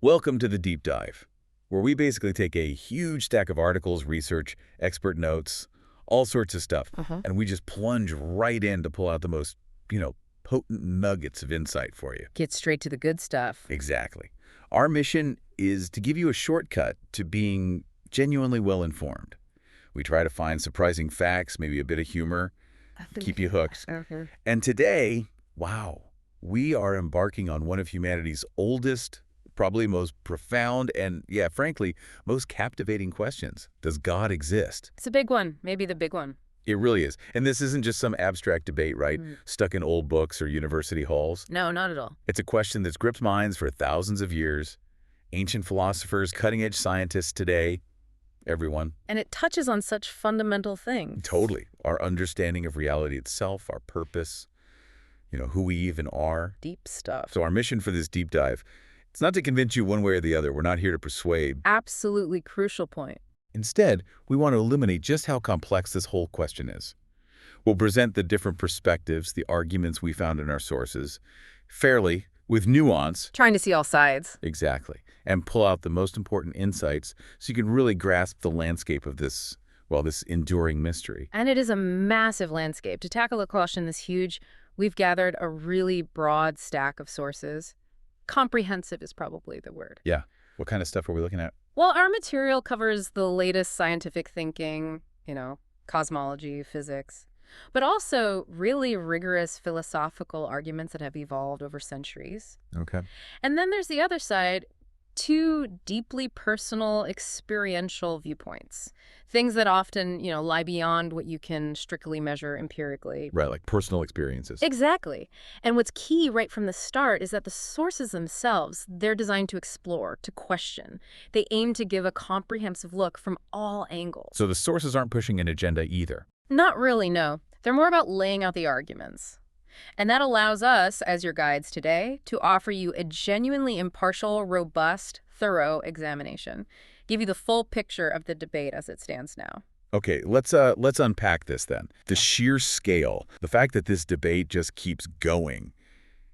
Welcome to the Deep Dive, where we basically take a huge stack of articles, research, expert notes, all sorts of stuff, and we just plunge right in to pull out the most, potent nuggets of insight for you. Get straight to the good stuff. Exactly. Our mission is to give you a shortcut to being genuinely well-informed. We try to find surprising facts, maybe a bit of humor, keep you hooked. And today, wow, we are embarking on one of humanity's oldest, probably most profound, and, yeah, frankly, most captivating questions. Does God exist? It's a big one, maybe the big one. It really is. And this isn't just some abstract debate, right? Stuck in old books or university halls. No, not at all. It's a question that's gripped minds for thousands of years. Ancient philosophers, cutting-edge scientists today, everyone. And it touches on such fundamental things. Totally. Our understanding of reality itself, our purpose, who we even are. Deep stuff. So our mission for this deep dive, it's not to convince you one way or the other. We're not here to persuade. Absolutely crucial point. Instead, we want to illuminate just how complex this whole question is. We'll present the different perspectives, the arguments we found in our sources, fairly, with nuance. Trying to see all sides. Exactly. And pull out the most important insights so you can really grasp the landscape of this enduring mystery. And it is a massive landscape. To tackle a question this huge, we've gathered a really broad stack of sources. Comprehensive is probably the word. Yeah. What kind of stuff are we looking at? Well, our material covers the latest scientific thinking, cosmology, physics, but also really rigorous philosophical arguments that have evolved over centuries. Okay. And then there's the other side, two deeply personal, experiential viewpoints. Things that often, lie beyond what you can strictly measure empirically. Right, like personal experiences. Exactly. And what's key right from the start is that the sources themselves, they're designed to explore, to question. They aim to give a comprehensive look from all angles. So the sources aren't pushing an agenda either. Not really, no. They're more about laying out the arguments. And that allows us, as your guides today, to offer you a genuinely impartial, robust, thorough examination. Give you the full picture of the debate as it stands now. Okay, let's unpack this then. The sheer scale, the fact that this debate just keeps going,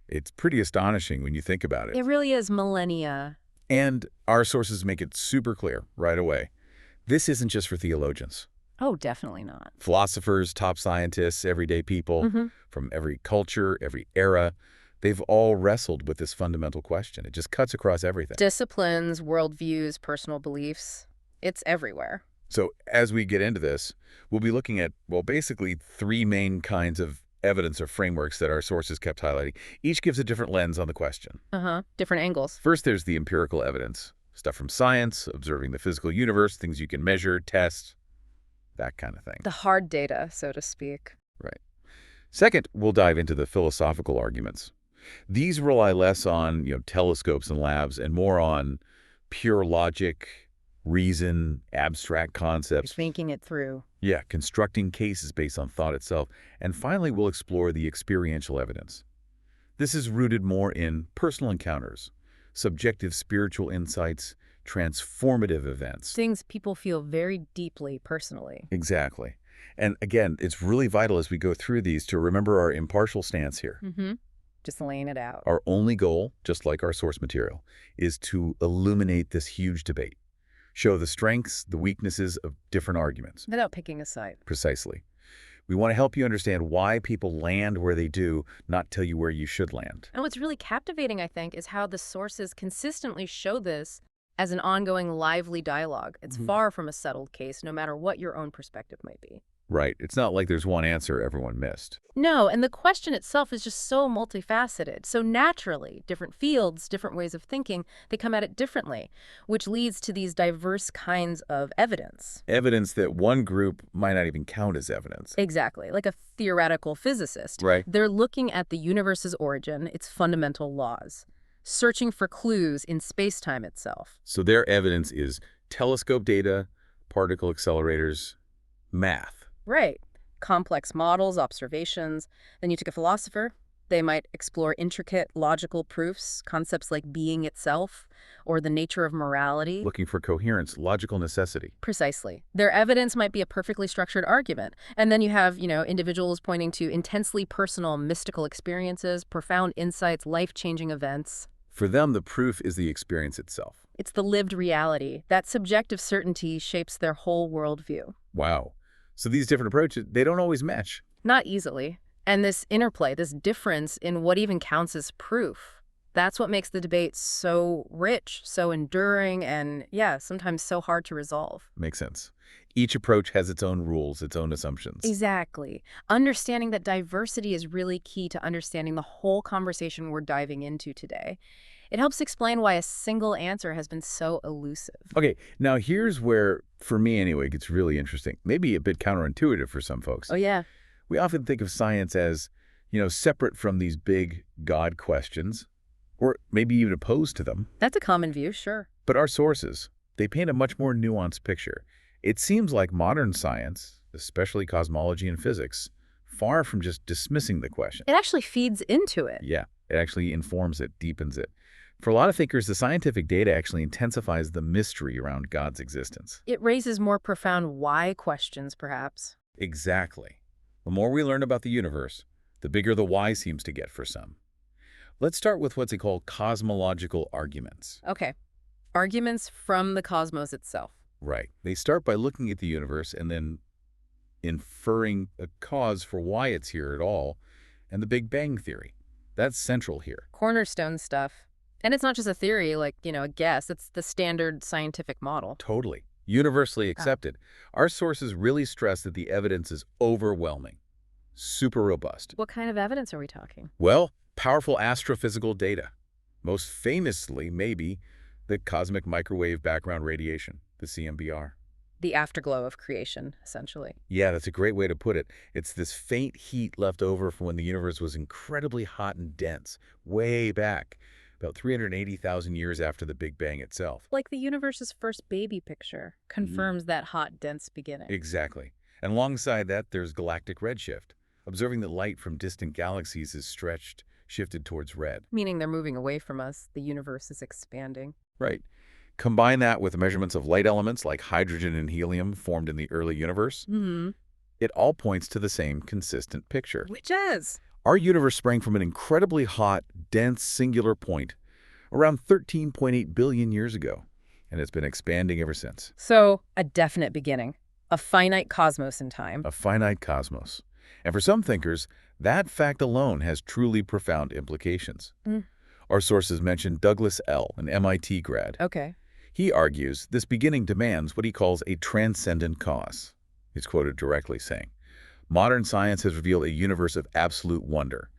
it's pretty astonishing when you think about it. It really is millennia. And our sources make it super clear right away. This isn't just for theologians. Oh, definitely not. Philosophers, top scientists, everyday people from every culture, every era, they've all wrestled with this fundamental question. It just cuts across everything. Disciplines, worldviews, personal beliefs, it's everywhere. So as we get into this, we'll be looking at, basically three main kinds of evidence or frameworks that our sources kept highlighting. Each gives a different lens on the question. Different angles. First, there's the empirical evidence, stuff from science, observing the physical universe, things you can measure, test, that kind of thing. The hard data, so to speak. Right. Second, we'll dive into the philosophical arguments. These rely less on, telescopes and labs and more on pure logic, reason, abstract concepts. Thinking it through. Yeah, constructing cases based on thought itself. And finally, we'll explore the experiential evidence. This is rooted more in personal encounters, subjective spiritual insights, transformative events. Things people feel very deeply personally. Exactly. And again, it's really vital as we go through these to remember our impartial stance here. Just laying it out. Our only goal, just like our source material, is to illuminate this huge debate. Show the strengths, the weaknesses of different arguments. Without picking a side. Precisely. We want to help you understand why people land where they do, not tell you where you should land. And what's really captivating, I think, is how the sources consistently show this as an ongoing, lively dialogue. It's far from a settled case, no matter what your own perspective might be. Right. It's not like there's one answer everyone missed. No, and the question itself is just so multifaceted. So naturally, different fields, different ways of thinking, they come at it differently, which leads to these diverse kinds of evidence. Evidence that one group might not even count as evidence. Exactly, like a theoretical physicist. Right. They're looking at the universe's origin, its fundamental laws, searching for clues in space-time itself. So their evidence is telescope data, particle accelerators, math. Right. Complex models, observations. Then you take a philosopher. They might explore intricate logical proofs, concepts like being itself, or the nature of morality. Looking for coherence, logical necessity. Precisely. Their evidence might be a perfectly structured argument. And then you have, individuals pointing to intensely personal mystical experiences, profound insights, life-changing events. For them, the proof is the experience itself. It's the lived reality. That subjective certainty shapes their whole worldview. Wow. So these different approaches, they don't always match. Not easily. And this interplay, this difference in what even counts as proof, that's what makes the debate so rich, so enduring, and, yeah, sometimes so hard to resolve. Makes sense. Each approach has its own rules, its own assumptions. Exactly. Understanding that diversity is really key to understanding the whole conversation we're diving into today. It helps explain why a single answer has been so elusive. Okay, now here's where, for me anyway, it gets really interesting. Maybe a bit counterintuitive for some folks. Oh, yeah. We often think of science as, separate from these big God questions, or maybe even opposed to them. That's a common view, sure. But our sources, they paint a much more nuanced picture. It seems like modern science, especially cosmology and physics, far from just dismissing the question. It actually feeds into it. Yeah, it actually informs it, deepens it. For a lot of thinkers, the scientific data actually intensifies the mystery around God's existence. It raises more profound why questions, perhaps. Exactly. The more we learn about the universe, the bigger the why seems to get for some. Let's start with what's called cosmological arguments. Okay. Arguments from the cosmos itself. Right. They start by looking at the universe and then inferring a cause for why it's here at all, and the Big Bang Theory. That's central here. Cornerstone stuff. And it's not just a theory, like, a guess. It's the standard scientific model. Totally. Universally accepted. Our sources really stress that the evidence is overwhelming, super robust. What kind of evidence are we talking? Well, powerful astrophysical data. Most famously, maybe, the cosmic microwave background radiation, the CMBR. The afterglow of creation, essentially. Yeah, that's a great way to put it. It's this faint heat left over from when the universe was incredibly hot and dense, way back, about 380,000 years after the Big Bang itself. Like the universe's first baby picture confirms that hot, dense beginning. Exactly. And alongside that, there's galactic redshift, observing that light from distant galaxies is shifted towards red. Meaning they're moving away from us. The universe is expanding. Right. Combine that with measurements of light elements like hydrogen and helium formed in the early universe. It all points to the same consistent picture. Which is? Our universe sprang from an incredibly hot, dense, singular point around 13.8 billion years ago, and it's been expanding ever since. So, a definite beginning. A finite cosmos in time. A finite cosmos. And for some thinkers, that fact alone has truly profound implications. Our sources mention Douglas L., an MIT grad. Okay. He argues this beginning demands what he calls a transcendent cause. He's quoted directly saying, "Modern science has revealed a universe of absolute wonder.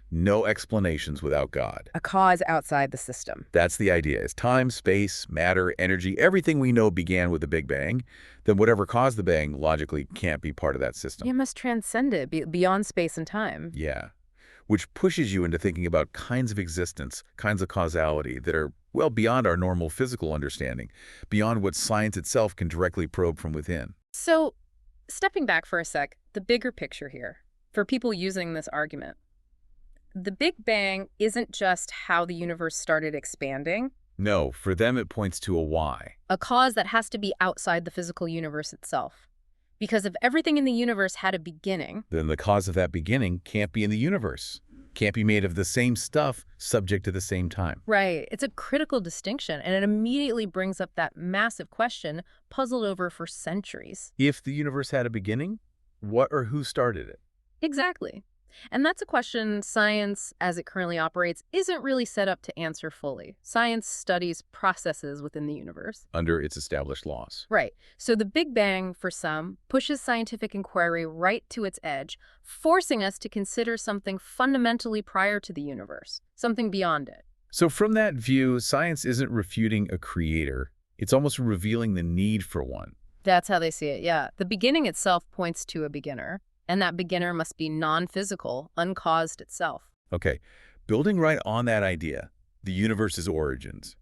No explanations without God." A cause outside the system. That's the idea. As time, space, matter, energy, everything we know began with the Big Bang, then whatever caused the bang logically can't be part of that system. You must transcend it, beyond space and time. Yeah. Which pushes you into thinking about kinds of existence, kinds of causality that are well beyond our normal physical understanding, beyond what science itself can directly probe from within. So, stepping back for a sec, the bigger picture here, for people using this argument. The Big Bang isn't just how the universe started expanding. No, for them it points to a why. A cause that has to be outside the physical universe itself. Because if everything in the universe had a beginning, then the cause of that beginning can't be in the universe. Can't be made of the same stuff, subject to the same time. Right. It's a critical distinction, and it immediately brings up that massive question puzzled over for centuries. If the universe had a beginning, what or who started it? Exactly. And that's a question science, as it currently operates, isn't really set up to answer fully. Science studies processes within the universe. Under its established laws. Right. So the Big Bang, for some, pushes scientific inquiry right to its edge, forcing us to consider something fundamentally prior to the universe, something beyond it. So from that view, science isn't refuting a creator. It's almost revealing the need for one. That's how they see it, yeah. The beginning itself points to a beginner. And that beginner must be non-physical, uncaused itself. Okay, building right on that idea, the universe's origins.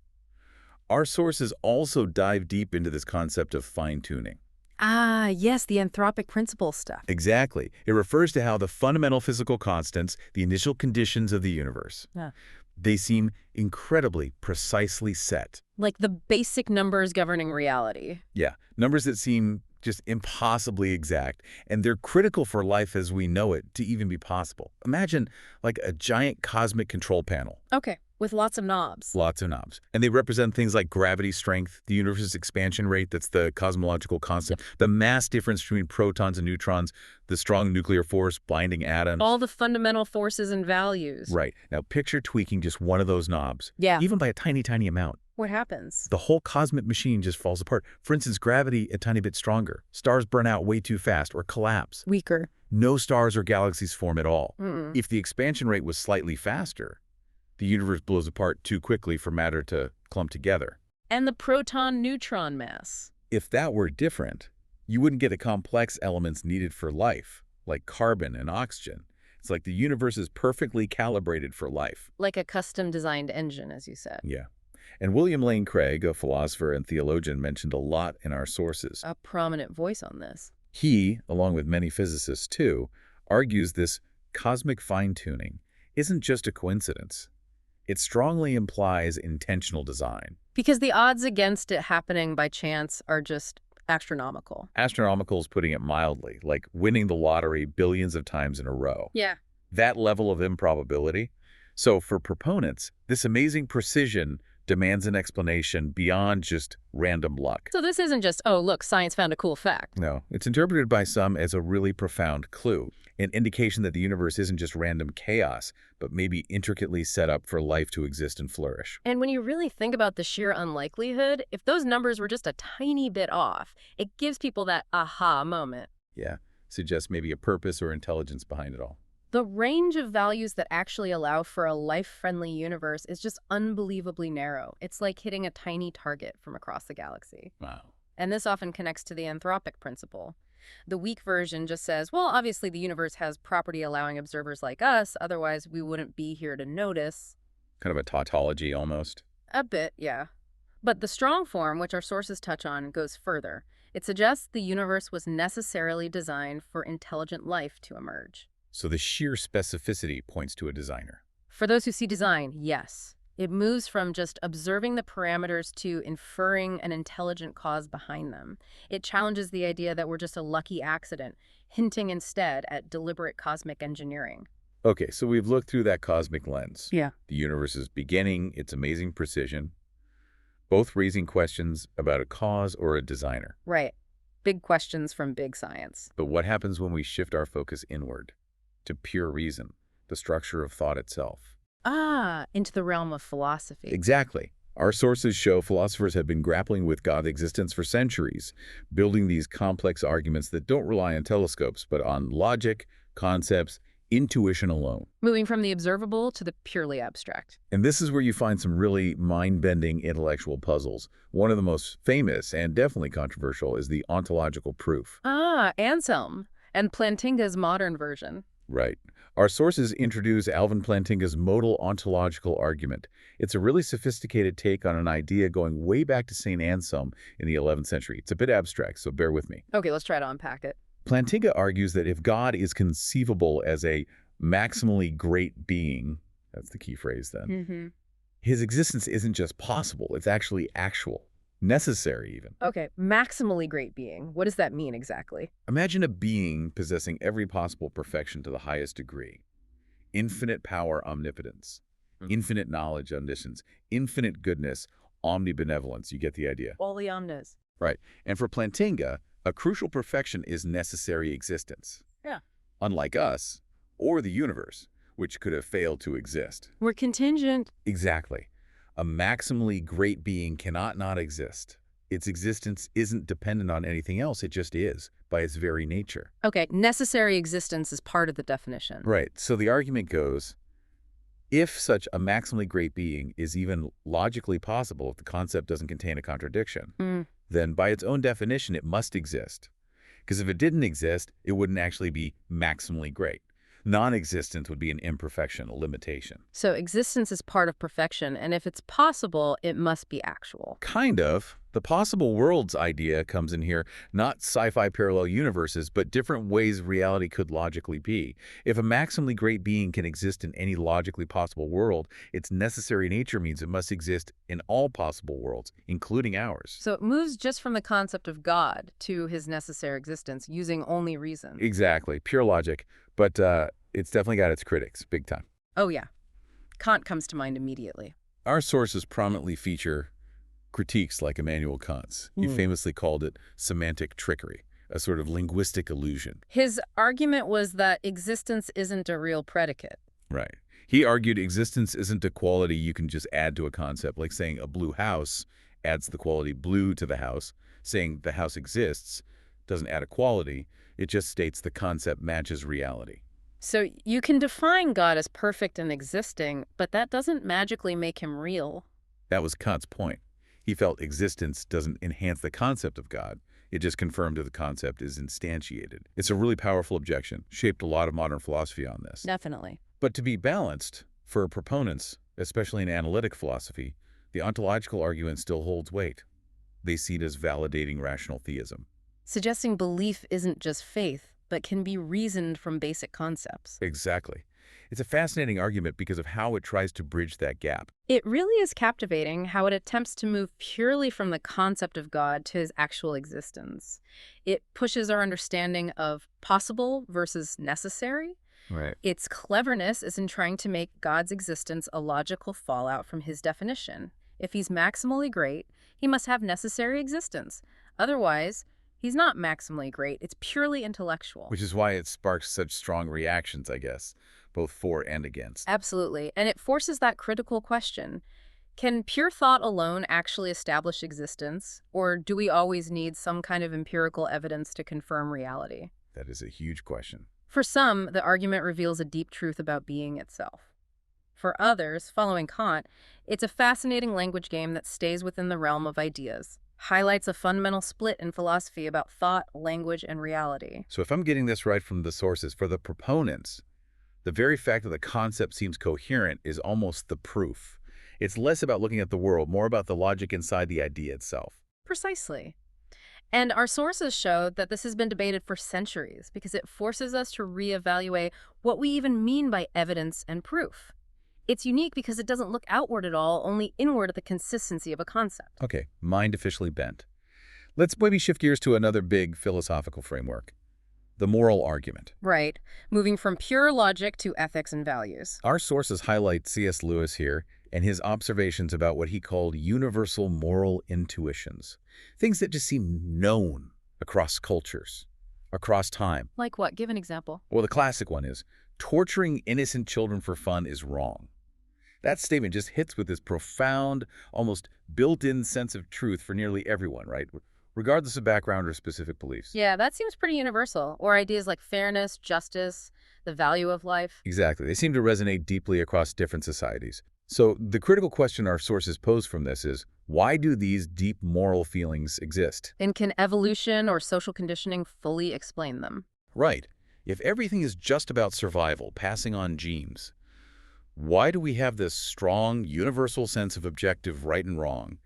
Our sources also dive deep into this concept of fine-tuning. Ah, yes, the anthropic principle stuff. Exactly. It refers to how the fundamental physical constants, the initial conditions of the universe, they seem incredibly precisely set. Like the basic numbers governing reality. Yeah, numbers that seem just impossibly exact, and they're critical for life as we know it to even be possible. Imagine like a giant cosmic control panel. Okay, With lots of knobs. Lots of knobs. And they represent things like gravity strength, the universe's expansion rate, that's the cosmological constant, the mass difference between protons and neutrons, the strong nuclear force binding atoms. All the fundamental forces and values. Right. Now picture tweaking just one of those knobs, Yeah. even by a tiny, tiny amount. What happens? The whole cosmic machine just falls apart. For instance, gravity a tiny bit stronger. Stars burn out way too fast or collapse. Weaker. No stars or galaxies form at all. Mm-mm. If the expansion rate was slightly faster, the universe blows apart too quickly for matter to clump together. And the proton-neutron mass. If that were different, you wouldn't get the complex elements needed for life, like carbon and oxygen. It's like the universe is perfectly calibrated for life. Like a custom-designed engine, as you said. Yeah. And William Lane Craig, a philosopher and theologian, mentioned a lot in our sources. A prominent voice on this. He, along with many physicists too, argues this cosmic fine-tuning isn't just a coincidence. It strongly implies intentional design. Because the odds against it happening by chance are just astronomical. Astronomical is putting it mildly, like winning the lottery billions of times in a row. Yeah. That level of improbability. So for proponents, this amazing precision demands an explanation beyond just random luck. So this isn't just, oh, look, science found a cool fact. No, it's interpreted by some as a really profound clue, an indication that the universe isn't just random chaos, but maybe intricately set up for life to exist and flourish. And when you really think about the sheer unlikelihood, if those numbers were just a tiny bit off, it gives people that aha moment. Yeah, suggests maybe a purpose or intelligence behind it all. The range of values that actually allow for a life-friendly universe is just unbelievably narrow. It's like hitting a tiny target from across the galaxy. Wow. And this often connects to the anthropic principle. The weak version just says, well, obviously the universe has property allowing observers like us, otherwise we wouldn't be here to notice. Kind of a tautology almost. A bit, yeah. But the strong form, which our sources touch on, goes further. It suggests the universe was necessarily designed for intelligent life to emerge. So the sheer specificity points to a designer. For those who see design, yes. It moves from just observing the parameters to inferring an intelligent cause behind them. It challenges the idea that we're just a lucky accident, hinting instead at deliberate cosmic engineering. Okay, so we've looked through that cosmic lens. Yeah. The universe's beginning, its amazing precision, both raising questions about a cause or a designer. Right. Big questions from big science. But what happens when we shift our focus inward to pure reason, the structure of thought itself? Into the realm of philosophy. Exactly. Our sources show philosophers have been grappling with God's existence for centuries, building these complex arguments that don't rely on telescopes, but on logic, concepts, intuition alone. Moving from the observable to the purely abstract. And this is where you find some really mind-bending intellectual puzzles. One of the most famous and definitely controversial is the ontological proof. Anselm and Plantinga's modern version. Right. Our sources introduce Alvin Plantinga's modal ontological argument. It's a really sophisticated take on an idea going way back to St. Anselm in the 11th century. It's a bit abstract, so bear with me. Okay, let's try to unpack it. Plantinga argues that if God is conceivable as a maximally great being, that's the key phrase then, his existence isn't just possible, it's actually actual, necessary even. Okay, maximally great being. What does that mean exactly? Imagine a being possessing every possible perfection to the highest degree. Infinite power, omnipotence. Infinite knowledge, omniscience. Infinite goodness, omnibenevolence. You get the idea. All the omnes. Right. And for Plantinga, a crucial perfection is necessary existence. Yeah. Unlike us, or the universe, which could have failed to exist. We're contingent. Exactly. A maximally great being cannot not exist. Its existence isn't dependent on anything else, it just is, by its very nature. Okay, necessary existence is part of the definition. Right. So the argument goes, if such a maximally great being is even logically possible, if the concept doesn't contain a contradiction, then by its own definition, it must exist. Because if it didn't exist, it wouldn't actually be maximally great. Non-existence would be an imperfection, a limitation. So existence is part of perfection, and if it's possible, it must be actual. Kind of. The possible worlds idea comes in here, not sci-fi parallel universes, but different ways reality could logically be. If a maximally great being can exist in any logically possible world, its necessary nature means it must exist in all possible worlds, including ours. So it moves just from the concept of God to his necessary existence, using only reason. Exactly. Pure logic. But it's definitely got its critics, big time. Oh, yeah. Kant comes to mind immediately. Our sources prominently feature critiques like Immanuel Kant's. He famously called it semantic trickery, a sort of linguistic illusion. His argument was that existence isn't a real predicate. Right. He argued existence isn't a quality you can just add to a concept, like saying a blue house adds the quality blue to the house. Saying the house exists doesn't add a quality, it just states the concept matches reality. So you can define God as perfect and existing, but that doesn't magically make him real. That was Kant's point. He felt existence doesn't enhance the concept of God. It just confirmed that the concept is instantiated. It's a really powerful objection, shaped a lot of modern philosophy on this. Definitely. But to be balanced, for proponents, especially in analytic philosophy, the ontological argument still holds weight. They see it as validating rational theism. Suggesting belief isn't just faith, but can be reasoned from basic concepts. Exactly. It's a fascinating argument because of how it tries to bridge that gap. It really is captivating how it attempts to move purely from the concept of God to his actual existence. It pushes our understanding of possible versus necessary. Right. Its cleverness is in trying to make God's existence a logical fallout from his definition. If he's maximally great, he must have necessary existence. Otherwise, he's not maximally great. It's purely intellectual. Which is why it sparks such strong reactions, I guess, both for and against. Absolutely. And it forces that critical question. Can pure thought alone actually establish existence? Or do we always need some kind of empirical evidence to confirm reality? That is a huge question. For some, the argument reveals a deep truth about being itself. For others, following Kant, it's a fascinating language game that stays within the realm of ideas, highlights a fundamental split in philosophy about thought, language, and reality. So if I'm getting this right from the sources, for the proponents, the very fact that the concept seems coherent is almost the proof. It's less about looking at the world, more about the logic inside the idea itself. Precisely. And our sources show that this has been debated for centuries because it forces us to reevaluate what we even mean by evidence and proof. It's unique because it doesn't look outward at all, only inward at the consistency of a concept. Okay, mind officially bent. Let's maybe shift gears to another big philosophical framework, the moral argument. Right, moving from pure logic to ethics and values. Our sources highlight C.S. Lewis here and his observations about what he called universal moral intuitions, things that just seem known across cultures, across time. Like what? Give an example. Well, the classic one is, torturing innocent children for fun is wrong. That statement just hits with this profound, almost built-in sense of truth for nearly everyone, right? Regardless of background or specific beliefs. Yeah, that seems pretty universal. Or ideas like fairness, justice, the value of life. Exactly. They seem to resonate deeply across different societies. So the critical question our sources pose from this is, why do these deep moral feelings exist? And can evolution or social conditioning fully explain them? Right. If everything is just about survival, passing on genes, why do we have this strong, universal sense of objective right and wrong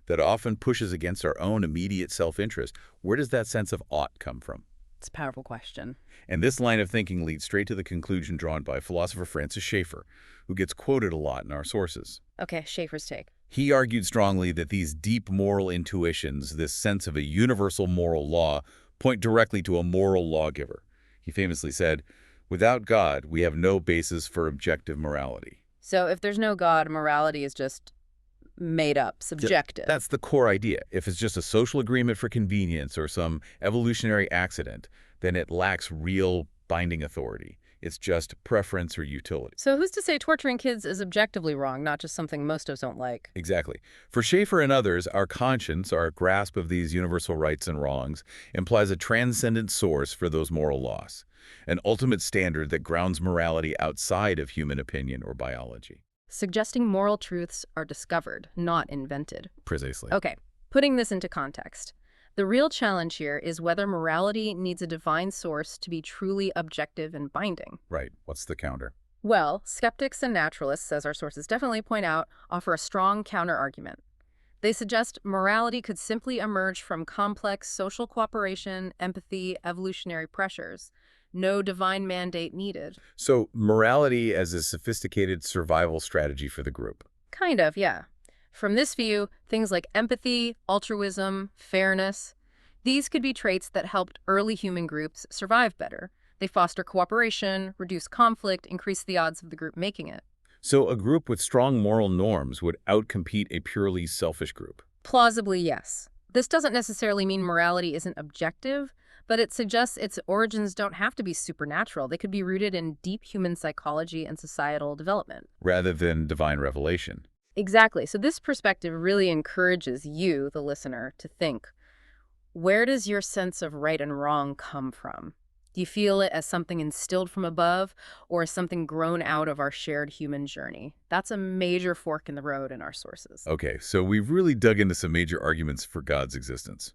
that often pushes against our own immediate self-interest? Where does that sense of ought come from? It's a powerful question. And this line of thinking leads straight to the conclusion drawn by philosopher Francis Schaeffer, who gets quoted a lot in our sources. Okay, Schaeffer's take. He argued strongly that these deep moral intuitions, this sense of a universal moral law, point directly to a moral lawgiver. He famously said, "Without God, we have no basis for objective morality." So if there's no God, morality is just made up, subjective. That's the core idea. If it's just a social agreement for convenience or some evolutionary accident, then it lacks real binding authority. It's just preference or utility. So who's to say torturing kids is objectively wrong, not just something most of us don't like? Exactly. For Schaeffer and others, our conscience, our grasp of these universal rights and wrongs, implies a transcendent source for those moral laws, an ultimate standard that grounds morality outside of human opinion or biology. Suggesting moral truths are discovered, not invented. Precisely. Okay, putting this into context. The real challenge here is whether morality needs a divine source to be truly objective and binding. Right. What's the counter? Well, skeptics and naturalists, as our sources definitely point out, offer a strong counter-argument. They suggest morality could simply emerge from complex social cooperation, empathy, evolutionary pressures. No divine mandate needed. So morality as a sophisticated survival strategy for the group. Kind of, yeah. From this view, things like empathy, altruism, fairness, these could be traits that helped early human groups survive better. They foster cooperation, reduce conflict, increase the odds of the group making it. So a group with strong moral norms would outcompete a purely selfish group. Plausibly, yes. This doesn't necessarily mean morality isn't objective, but it suggests its origins don't have to be supernatural. They could be rooted in deep human psychology and societal development. Rather than divine revelation. Exactly. So this perspective really encourages you, the listener, to think, where does your sense of right and wrong come from? Do you feel it as something instilled from above or as something grown out of our shared human journey? That's a major fork in the road in our sources. Okay, so we've really dug into some major arguments for God's existence.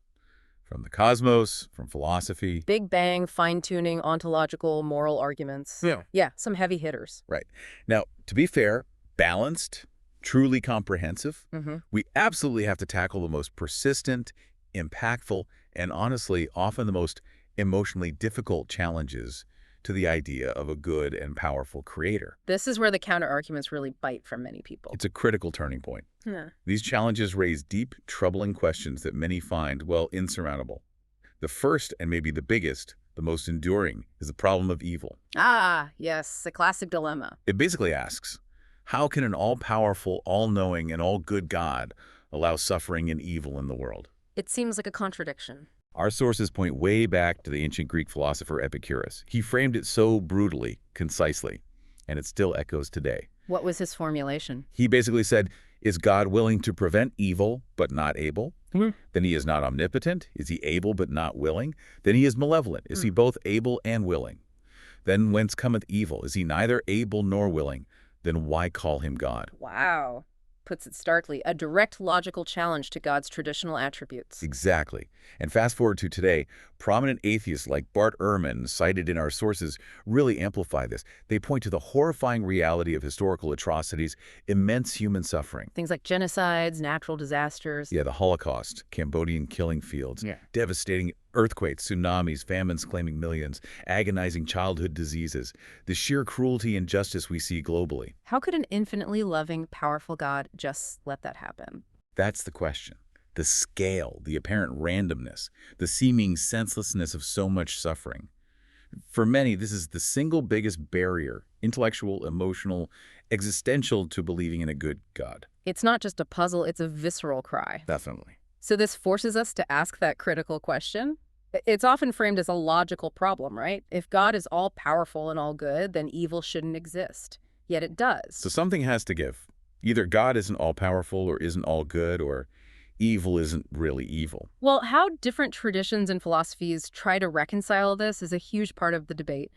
From the cosmos, from philosophy. Big bang, fine-tuning, ontological, moral arguments. Yeah, some heavy hitters. Right. Now, to be fair, balanced, truly comprehensive, we absolutely have to tackle the most persistent, impactful, and honestly, often the most emotionally difficult challenges to the idea of a good and powerful creator. This is where the counter-arguments really bite for many people. It's a critical turning point. Yeah. These challenges raise deep, troubling questions that many find, well, insurmountable. The first, and maybe the biggest, the most enduring, is the problem of evil. Ah, yes, a classic dilemma. It basically asks, how can an all-powerful, all-knowing, and all-good God allow suffering and evil in the world? It seems like a contradiction. Our sources point way back to the ancient Greek philosopher Epicurus. He framed it so brutally, concisely, and it still echoes today. What was his formulation? He basically said, is God willing to prevent evil but not able? Then he is not omnipotent. Is he able but not willing? Then he is malevolent. Is he both able and willing? Then whence cometh evil? Is he neither able nor willing? Then why call him God? Wow. Puts it starkly, a direct logical challenge to God's traditional attributes. Exactly. And fast forward to today, prominent atheists like Bart Ehrman, cited in our sources, really amplify this. They point to the horrifying reality of historical atrocities, immense human suffering. Things like genocides, natural disasters. Yeah, the Holocaust, Cambodian killing fields, devastating earthquakes, tsunamis, famines claiming millions, agonizing childhood diseases, the sheer cruelty and injustice we see globally. How could an infinitely loving, powerful God just let that happen? That's the question. The scale, the apparent randomness, the seeming senselessness of so much suffering. For many, this is the single biggest barrier, intellectual, emotional, existential, to believing in a good God. It's not just a puzzle, it's a visceral cry. Definitely. So this forces us to ask that critical question. It's often framed as a logical problem, right? If God is all-powerful and all good, then evil shouldn't exist. Yet it does. So something has to give. Either God isn't all-powerful or isn't all good, or evil isn't really evil. Well, how different traditions and philosophies try to reconcile this is a huge part of the debate.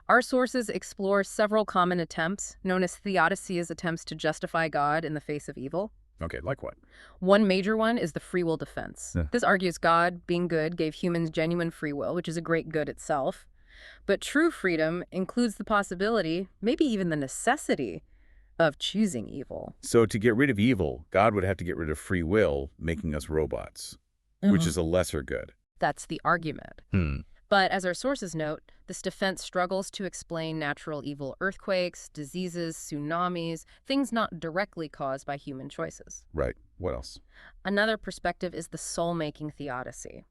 Our sources explore several common attempts, known as theodicies, attempts to justify God in the face of evil. Okay, like what? One major one is the free will defense. Yeah. This argues God, being good, gave humans genuine free will, which is a great good itself. But true freedom includes the possibility, maybe even the necessity, of choosing evil. So to get rid of evil, God would have to get rid of free will, making us robots, which is a lesser good. That's the argument. But as our sources note, this defense struggles to explain natural evil, earthquakes, diseases, tsunamis, things not directly caused by human choices. Right. What else? Another perspective is the soul-making theodicy.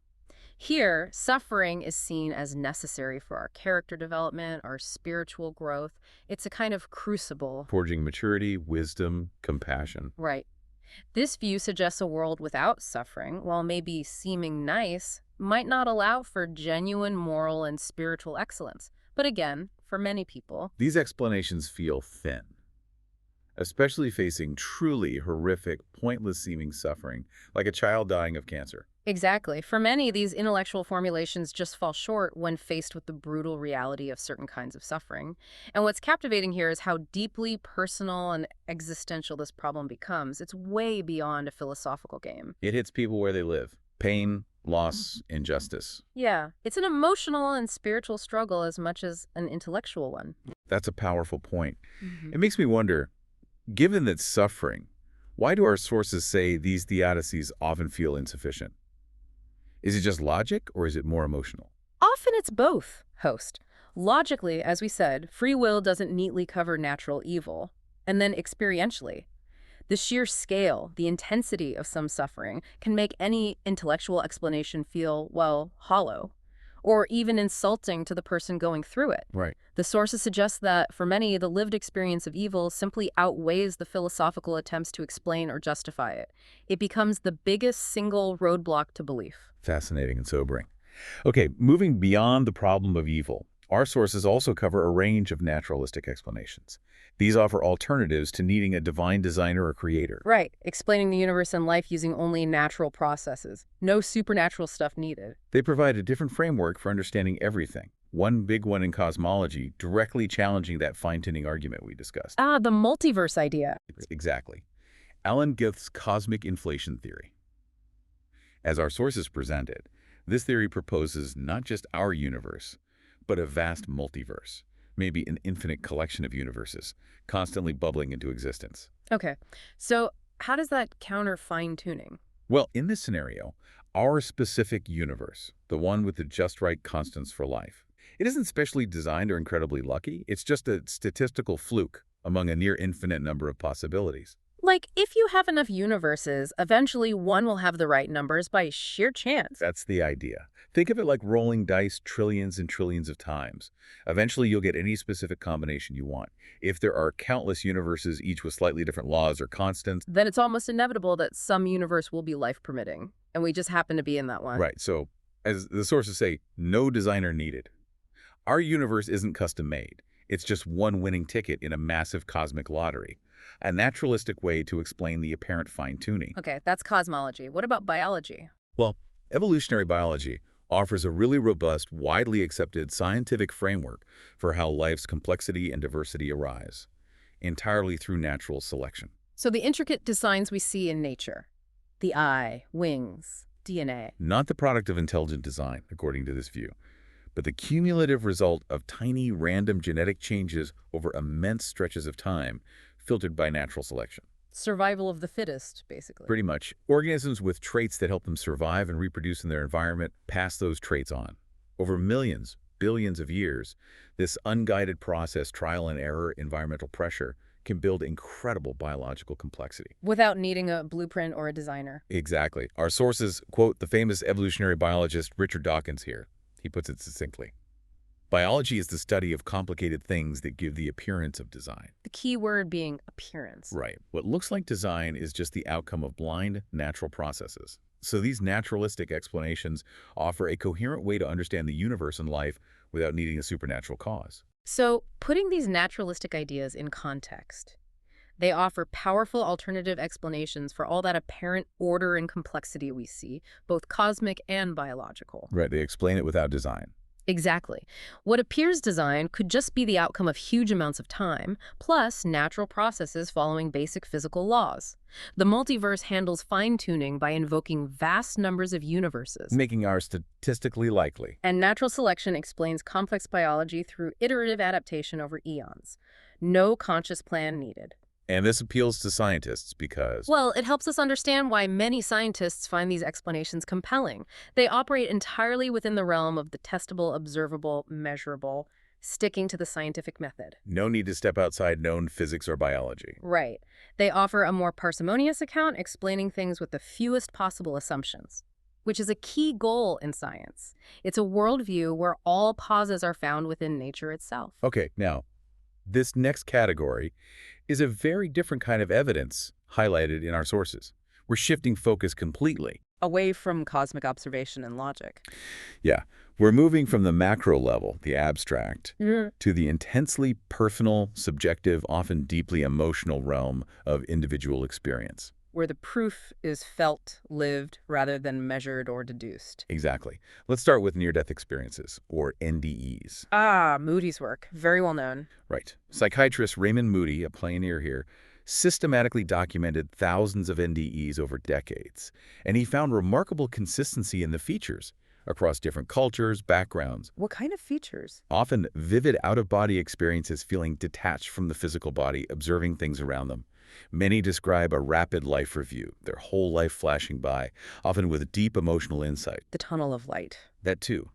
Here, suffering is seen as necessary for our character development, our spiritual growth. It's a kind of crucible. Forging maturity, wisdom, compassion. Right. This view suggests a world without suffering, while maybe seeming nice, might not allow for genuine moral and spiritual excellence. But again, for many people, These explanations feel thin, especially facing truly horrific, pointless-seeming suffering, like a child dying of cancer. exactly. For many, these intellectual formulations just fall short when faced with the brutal reality of certain kinds of suffering. And what's captivating here is how deeply personal and existential this problem becomes. It's way beyond a philosophical game. It hits people where they live. Pain, loss, injustice. Yeah, it's an emotional and spiritual struggle as much as an intellectual one. That's a powerful point. It makes me wonder, given that suffering, why do our sources say these theodicies often feel insufficient? Is it just logic, or is it more emotional? Often it's both, host. Logically, as we said, free will doesn't neatly cover natural evil. And then experientially, the sheer scale, the intensity of some suffering can make any intellectual explanation feel, well, hollow. or even insulting to the person going through it. Right. The sources suggest that, for many, the lived experience of evil simply outweighs the philosophical attempts to explain or justify it. It becomes the biggest single roadblock to belief. Fascinating and sobering. Okay, moving beyond the problem of evil, our sources also cover a range of naturalistic explanations. These offer alternatives to needing a divine designer or creator. Right, explaining the universe and life using only natural processes. No supernatural stuff needed. They provide a different framework for understanding everything. One big one in cosmology, directly challenging that fine-tuning argument we discussed. Ah, the multiverse idea. Exactly. Alan Guth's cosmic inflation theory. As our sources present it, this theory proposes not just our universe, but a vast multiverse, maybe an infinite collection of universes, constantly bubbling into existence. Okay, so how does that counter fine-tuning? Well, in this scenario, our specific universe, the one with the just right constants for life, it isn't specially designed or incredibly lucky. It's just a statistical fluke among a near infinite number of possibilities. Like, if you have enough universes, eventually one will have the right numbers by sheer chance. That's the idea. Think of it like rolling dice trillions and trillions of times. Eventually, you'll get any specific combination you want. If there are countless universes, each with slightly different laws or constants, Then it's almost inevitable that some universe will be life-permitting, and we just happen to be in that one. right, so as the sources say, no designer needed. Our universe isn't custom-made. It's just one winning ticket in a massive cosmic lottery. A naturalistic way to explain the apparent fine-tuning. Okay, that's cosmology. What about biology? Well, evolutionary biology offers a really robust, widely accepted scientific framework for how life's complexity and diversity arise, entirely through natural selection. So the intricate designs we see in nature, the eye, wings, DNA. Not the product of intelligent design, according to this view, but the cumulative result of tiny, random genetic changes over immense stretches of time, filtered by natural selection. Survival of the fittest, basically. Pretty much. Organisms with traits that help them survive and reproduce in their environment pass those traits on. Over millions, billions of years, this unguided process, trial and error, environmental pressure, can build incredible biological complexity. Without needing a blueprint or a designer. Exactly. Our sources quote the famous evolutionary biologist Richard Dawkins here. He puts it succinctly. Biology is the study of complicated things that give the appearance of design. The key word being appearance. Right. What looks like design is just the outcome of blind, natural processes. So these naturalistic explanations offer a coherent way to understand the universe and life without needing a supernatural cause. So, putting these naturalistic ideas in context, they offer powerful alternative explanations for all that apparent order and complexity we see, both cosmic and biological. Right. They explain it without design. Exactly. What appears designed could just be the outcome of huge amounts of time, plus natural processes following basic physical laws. The multiverse handles fine-tuning by invoking vast numbers of universes. Making ours statistically likely. And natural selection explains complex biology through iterative adaptation over eons. No conscious plan needed. And this appeals to scientists because... Well, it helps us understand why many scientists find these explanations compelling. They operate entirely within the realm of the testable, observable, measurable, sticking to the scientific method. No need to step outside known physics or biology. Right. They offer a more parsimonious account explaining things with the fewest possible assumptions, which is a key goal in science. It's a worldview where all pauses are found within nature itself. Okay, now, this next category is a very different kind of evidence highlighted in our sources. We're shifting focus completely. Away from cosmic observation and logic. Yeah, we're moving from the macro level, the abstract, Mhm. to the intensely personal, subjective, often deeply emotional realm of individual experience. Where the proof is felt, lived, rather than measured or deduced. Exactly. Let's start with near-death experiences, or NDEs. Ah, Moody's work. Very well known. Right. Psychiatrist Raymond Moody, a pioneer here, systematically documented thousands of NDEs over decades, and he found remarkable consistency in the features across different cultures, backgrounds. What kind of features? Often vivid out-of-body experiences, feeling detached from the physical body, observing things around them. Many describe a rapid life review, their whole life flashing by, often with deep emotional insight. The tunnel of light. That too.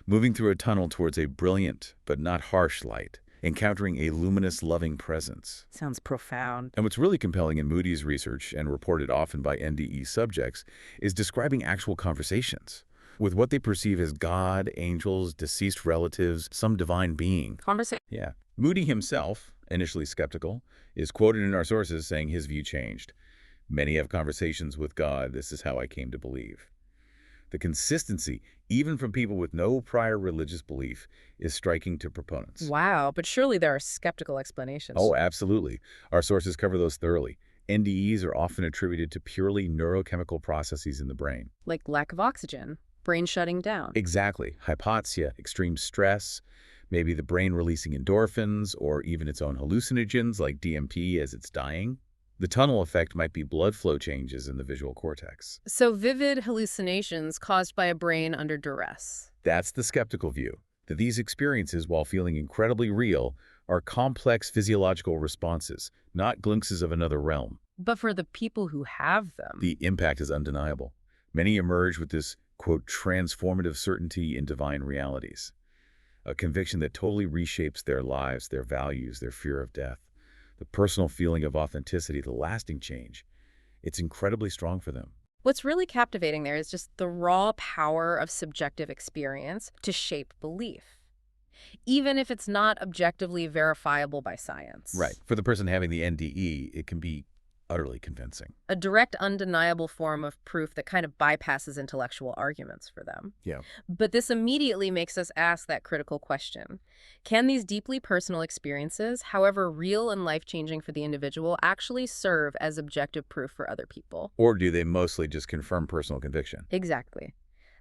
Moving through a tunnel towards a brilliant but not harsh light, encountering a luminous, loving presence. Sounds profound. And what's really compelling in Moody's research, and reported often by NDE subjects, is describing actual conversations. with what they perceive as God, angels, deceased relatives, some divine being. Conversation. Yeah. Moody himself, initially skeptical, is quoted in our sources saying his view changed. Many have conversations with God. This is how I came to believe. The consistency, even from people with no prior religious belief, is striking to proponents. Wow, but surely there are skeptical explanations. Oh, absolutely. Our sources cover those thoroughly. NDEs are often attributed to purely neurochemical processes in the brain. Like lack of oxygen, brain shutting down. Exactly. Hypoxia, extreme stress, maybe the brain releasing endorphins, or even its own hallucinogens like DMT as it's dying. The tunnel effect might be blood flow changes in the visual cortex. So vivid hallucinations caused by a brain under duress. That's the skeptical view, that these experiences, while feeling incredibly real, are complex physiological responses, not glimpses of another realm. But for the people who have them, The impact is undeniable. Many emerge with this, quote, transformative certainty in divine realities, a conviction that totally reshapes their lives, their values, their fear of death. The personal feeling of authenticity, the lasting change, it's incredibly strong for them. what's really captivating there is just the raw power of subjective experience to shape belief, even if it's not objectively verifiable by science. Right. For the person having the NDE, it can be utterly convincing. A direct, undeniable form of proof that kind of bypasses intellectual arguments for them. Yeah. But this immediately makes us ask that critical question. Can these deeply personal experiences, however real and life-changing for the individual, actually serve as objective proof for other people? Or do they mostly just confirm personal conviction? Exactly.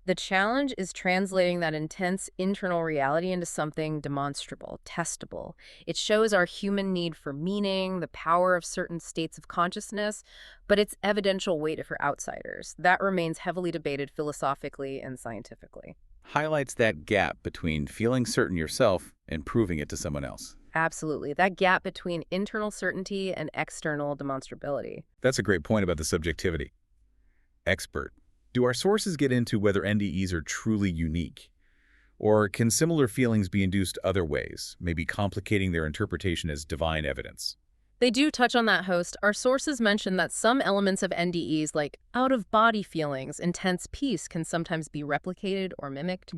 The challenge is translating that intense internal reality into something demonstrable, testable. It shows our human need for meaning, the power of certain states of consciousness, but its evidential weight for outsiders. That remains heavily debated philosophically and scientifically. Highlights that gap between feeling certain yourself and proving it to someone else. Absolutely. That gap between internal certainty and external demonstrability. That's a great point about the subjectivity. Expert. Do our sources get into whether NDEs are truly unique? Or can similar feelings be induced other ways, maybe complicating their interpretation as divine evidence? They do touch on that, host. Our sources mention that some elements of NDEs, like out-of-body feelings, intense peace, can sometimes be replicated or mimicked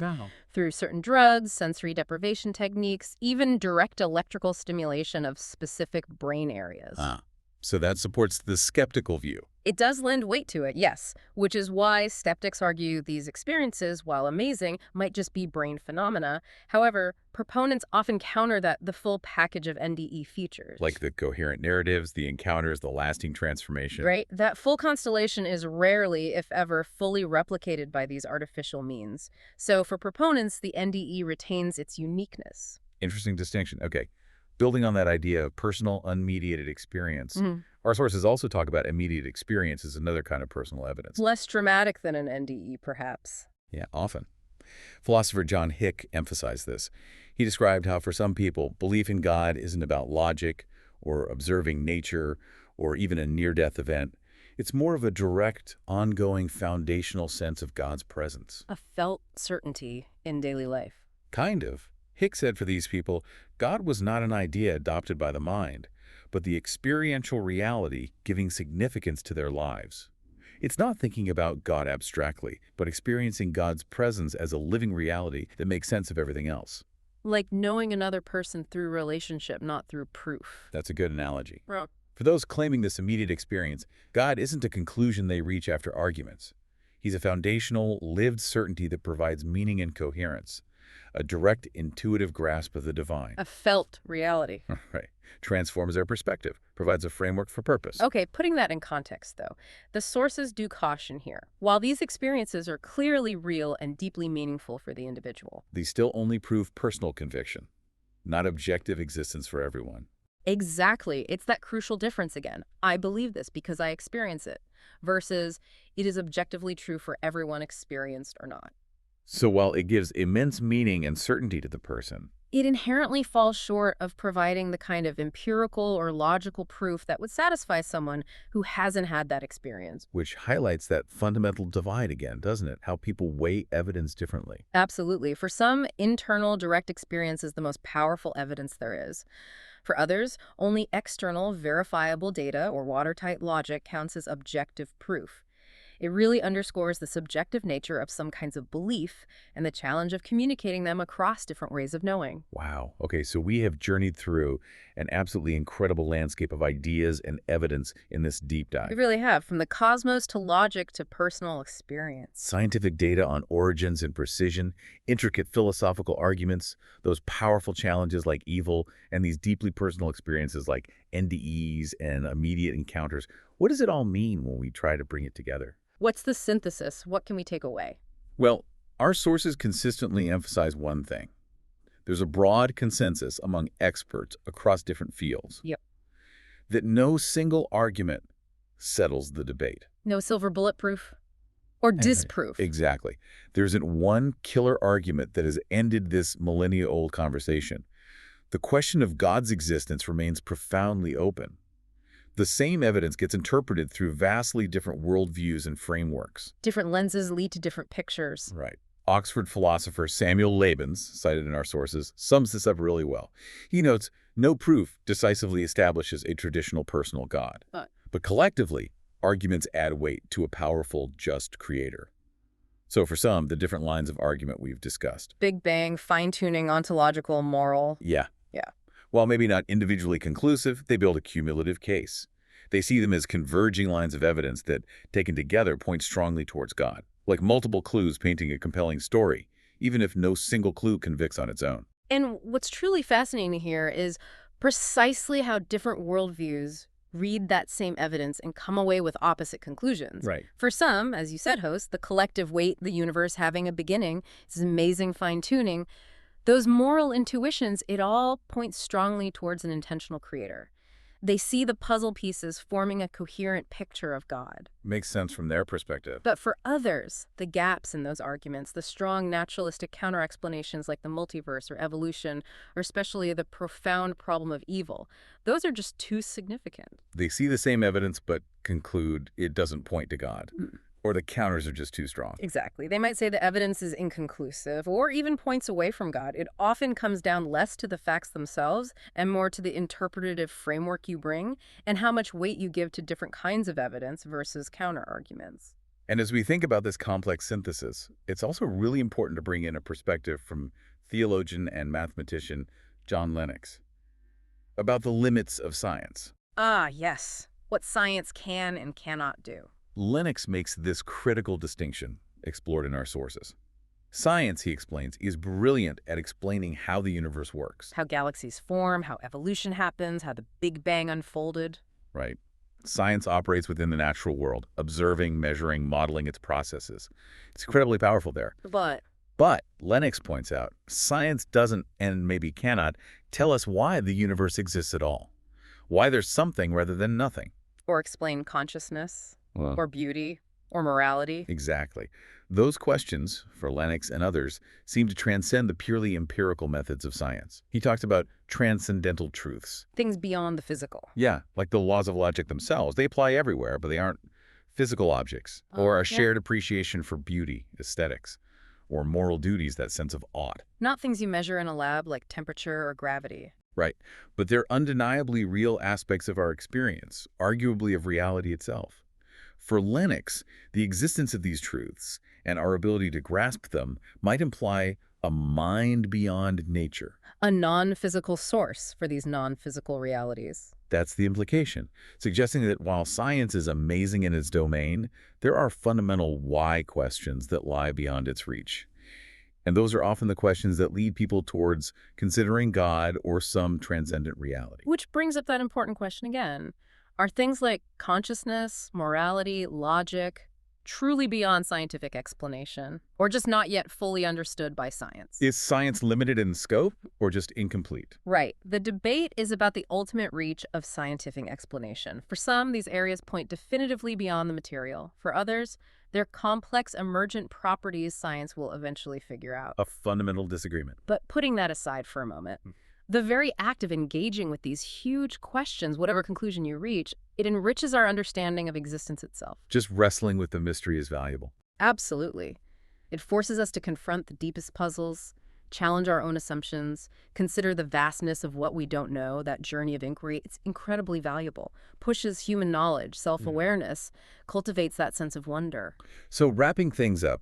through certain drugs, sensory deprivation techniques, even direct electrical stimulation of specific brain areas. So that supports the skeptical view. It does lend weight to it, yes, which is why skeptics argue these experiences, while amazing, might just be brain phenomena. However, proponents often counter that the full package of NDE features. Like the coherent narratives, the encounters, the lasting transformation. Right? That full constellation is rarely, if ever, fully replicated by these artificial means. So for proponents, the NDE retains its uniqueness. Interesting distinction. Okay. Building on that idea of personal, unmediated experience, Mhm. our sources also talk about immediate experience as another kind of personal evidence. Less dramatic than an NDE, perhaps. Yeah, often. Philosopher John Hick emphasized this. He described how for some people, belief in God isn't about logic or observing nature or even a near-death event. It's more of a direct, ongoing, foundational sense of God's presence. A felt certainty in daily life. Kind of. Hick said for these people, God was not an idea adopted by the mind, but the experiential reality giving significance to their lives. It's not thinking about God abstractly, but experiencing God's presence as a living reality that makes sense of everything else. Like knowing another person through relationship, not through proof. That's a good analogy. Right. For those claiming this immediate experience, God isn't a conclusion they reach after arguments. He's a foundational, lived certainty that provides meaning and coherence, a direct, intuitive grasp of the divine. A felt reality. Right. Transforms their perspective, provides a framework for purpose. Okay, putting that in context, though, the sources do caution here. While these experiences are clearly real and deeply meaningful for the individual. These still only prove personal conviction, not objective existence for everyone. Exactly. It's that crucial difference again. I believe this because I experience it, versus it is objectively true for everyone, experienced or not. So while it gives immense meaning and certainty to the person, It inherently falls short of providing the kind of empirical or logical proof that would satisfy someone who hasn't had that experience. which highlights that fundamental divide again, doesn't it? How people weigh evidence differently. Absolutely. For some, internal direct experience is the most powerful evidence there is. For others, only external verifiable data or watertight logic counts as objective proof. It really underscores the subjective nature of some kinds of belief and the challenge of communicating them across different ways of knowing. Wow. Okay, so we have journeyed through an absolutely incredible landscape of ideas and evidence in this deep We dive. really have, from the cosmos to logic to personal experience. Scientific data on origins and precision, intricate philosophical arguments, those powerful challenges like evil, and these deeply personal experiences like NDEs and immediate encounters. What does it all mean when we try to bring it together? What's the synthesis? What can we take away? Well, our sources consistently emphasize one thing. There's a broad consensus among experts across different fields Yep. that no single argument settles the debate. No silver bulletproof or disproof. Exactly. There isn't one killer argument that has ended this millennia-old conversation. The question of God's existence remains profoundly open. The same evidence gets interpreted through vastly different worldviews and frameworks. Different lenses lead to different pictures. Right. Oxford philosopher Samuel Labens, cited in our sources, sums this up really well. He notes, no proof decisively establishes a traditional personal God. But collectively, arguments add weight to a powerful, just creator. So for some, the different lines of argument we've discussed. Big bang, fine-tuning, ontological, moral. Yeah. Yeah. While maybe not individually conclusive, they build a cumulative case. They see them as converging lines of evidence that, taken together, point strongly towards God, like multiple clues painting a compelling story, even if no single clue convicts on its own. And what's truly fascinating here is precisely how different worldviews read that same evidence and come away with opposite conclusions. Right. For some, as you said, host, the collective weight, the universe having a beginning, this amazing fine-tuning, those moral intuitions, it all points strongly towards an intentional creator. They see the puzzle pieces forming a coherent picture of God. Makes sense from their perspective. But for others, the gaps in those arguments, the strong naturalistic counter-explanations like the multiverse or evolution, or especially the profound problem of evil, those are just too significant. They see the same evidence but conclude it doesn't point to God. Mm. Or the counters are just too strong. Exactly. They might say the evidence is inconclusive or even points away from God. It often comes down less to the facts themselves and more to the interpretative framework you bring and how much weight you give to different kinds of evidence versus counter-arguments. And as we think about this complex synthesis, it's also really important to bring in a perspective from theologian and mathematician John Lennox about the limits of science. Ah, yes. What science can and cannot do. Lennox makes this critical distinction, explored in our sources. Science, he explains, is brilliant at explaining how the universe works. How galaxies form, how evolution happens, how the Big Bang unfolded. Right. Science operates within the natural world, observing, measuring, modeling its processes. It's incredibly powerful there. But, Lennox points out, science doesn't, and maybe cannot, tell us why the universe exists at all. Why there's something rather than nothing. Or explain consciousness. Or beauty, or morality. Exactly. Those questions, for Lennox and others, seem to transcend the purely empirical methods of science. He talks about transcendental truths. Things beyond the physical. Yeah, like the laws of logic themselves. They apply everywhere, but they aren't physical objects. Or a shared appreciation for beauty, aesthetics, or moral duties, that sense of ought. Not things you measure in a lab like temperature or gravity. Right. But they're undeniably real aspects of our experience, arguably of reality itself. For Lennox, the existence of these truths and our ability to grasp them might imply a mind beyond nature. A non-physical source for these non-physical realities. That's the implication, suggesting that while science is amazing in its domain, there are fundamental why questions that lie beyond its reach. And those are often the questions that lead people towards considering God or some transcendent reality. Which brings up that important question again. Are things like consciousness, morality, logic truly beyond scientific explanation, or just not yet fully understood by science? Is science limited in scope or just incomplete? Right. The debate is about the ultimate reach of scientific explanation. For some, these areas point definitively beyond the material. For others, they're complex, emergent properties science will eventually figure out. A fundamental disagreement. But putting that aside for a moment, the very act of engaging with these huge questions, whatever conclusion you reach, it enriches our understanding of existence itself. Just wrestling with the mystery is valuable. Absolutely. It forces us to confront the deepest puzzles, challenge our own assumptions, consider the vastness of what we don't know. That journey of inquiry, it's incredibly valuable, pushes human knowledge, self-awareness, cultivates that sense of wonder. So wrapping things up,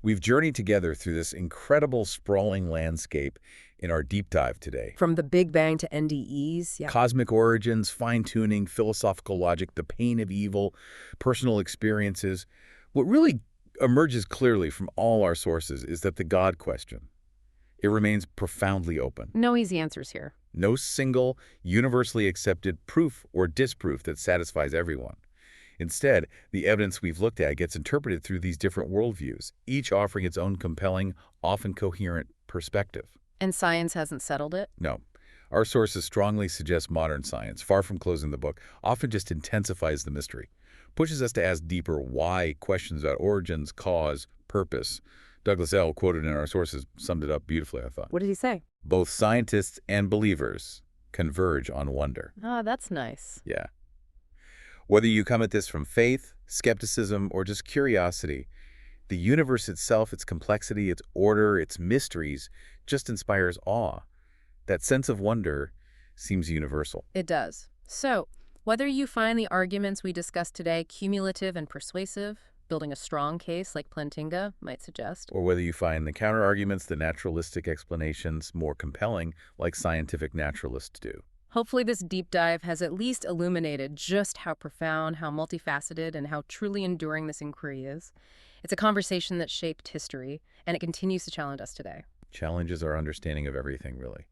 we've journeyed together through this incredible sprawling landscape in our deep dive today. From the Big Bang to NDEs, yeah. Cosmic origins, fine-tuning, philosophical logic, the pain of evil, personal experiences. What really emerges clearly from all our sources is that the God question, it remains profoundly open. No easy answers here. No single, universally accepted proof or disproof that satisfies everyone. Instead, the evidence we've looked at gets interpreted through these different worldviews, each offering its own compelling, often coherent perspective. And science hasn't settled it? No. Our sources strongly suggest modern science, far from closing the book, often just intensifies the mystery, pushes us to ask deeper why questions about origins, cause, purpose. Douglas L., quoted in our sources, summed it up beautifully, I thought. What did he say? Both scientists and believers converge on wonder. Ah, that's nice. Yeah. Whether you come at this from faith, skepticism, or just curiosity, the universe itself, its complexity, its order, its mysteries, just inspires awe. That sense of wonder seems universal. It does. So, whether you find the arguments we discussed today cumulative and persuasive, building a strong case like Plantinga might suggest, Or whether you find the counter-arguments, the naturalistic explanations, more compelling, like scientific naturalists do. hopefully this deep dive has at least illuminated just how profound, how multifaceted, and how truly enduring this inquiry is. It's a conversation that shaped history, and it continues to challenge us today. Challenges our understanding of everything, really.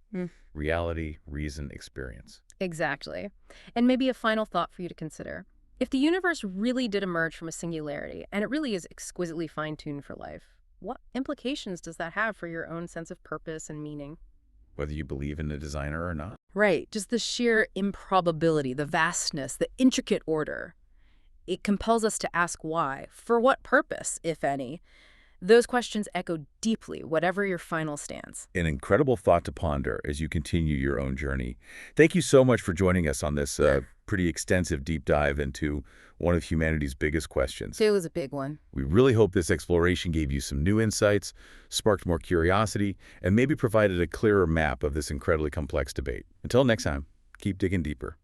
Reality, reason, experience. Exactly. And maybe a final thought for you to consider. If the universe really did emerge from a singularity, and it really is exquisitely fine-tuned for life, what implications does that have for your own sense of purpose and meaning? Whether you believe in the designer or not. Right. Just the sheer improbability, the vastness, the intricate order. It compels us to ask why. For what purpose, if any? Those questions echo deeply, whatever your final stance. An incredible thought to ponder as you continue your own journey. Thank you so much for joining us on this pretty extensive deep dive into one of humanity's biggest questions. It was a big one. We really hope this exploration gave you some new insights, sparked more curiosity, and maybe provided a clearer map of this incredibly complex debate. Until next time, keep digging deeper.